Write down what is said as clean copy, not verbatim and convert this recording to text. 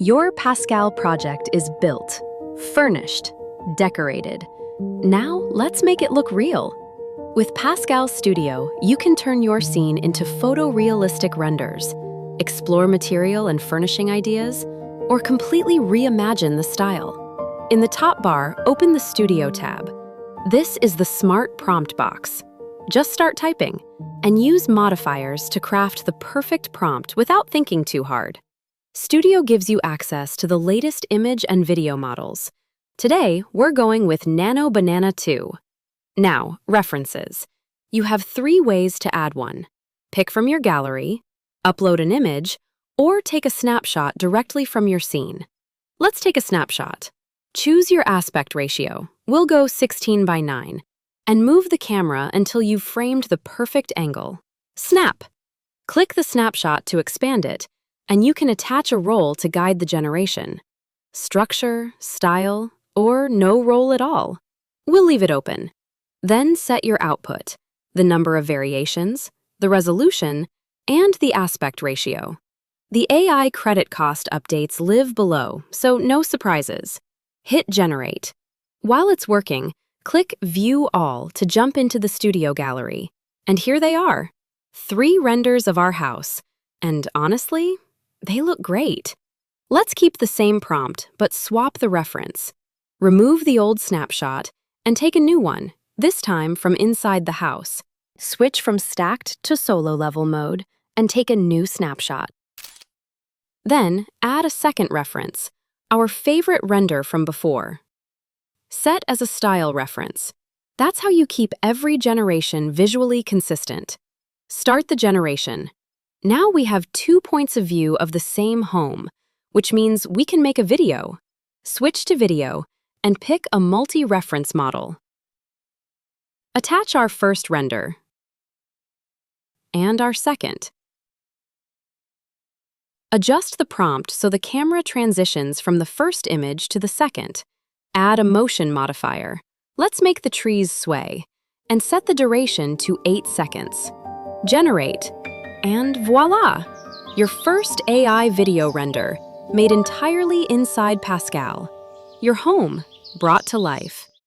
Your Pascal project is built, furnished, decorated. Now let's make it look real. With Pascal Studio, you can turn your scene into photorealistic renders, explore material and furnishing ideas, or completely reimagine the style. In the top bar, open the Studio tab. This is the Smart Prompt box. Just start typing and use modifiers to craft the perfect prompt without thinking too hard. Studio gives you access to the latest image and video models. Today, we're going with Nano Banana 2. Now, references. You have 3 ways to add one. Pick from your gallery, upload an image, or take a snapshot directly from your scene. Let's take a snapshot. Choose your aspect ratio. We'll go 16:9. And move the camera until you've framed the perfect angle. Snap! Click the snapshot to expand it, and you can attach a roll to guide the generation. Structure, style, or no roll at all. We'll leave it open. Then set your output, the number of variations, the resolution, and the aspect ratio. The AI credit cost updates live below, so no surprises. Hit Generate. While it's working, click View All to jump into the Studio gallery. And here they are. 3 renders of our house. And honestly, they look great. Let's keep the same prompt, but swap the reference. Remove the old snapshot and take a new one, this time from inside the house. Switch from stacked to solo level mode and take a new snapshot. Then add a second reference, our favorite render from before. Set as a style reference. That's how you keep every generation visually consistent. Start the generation. Now we have 2 points of view of the same home, which means we can make a video. Switch to video and pick a multi-reference model. Attach our first render and our second. Adjust the prompt so the camera transitions from the first image to the second. Add a motion modifier. Let's make the trees sway and set the duration to 8 seconds. Generate. And voila! Your first AI video render, made entirely inside Pascal. Your home, brought to life.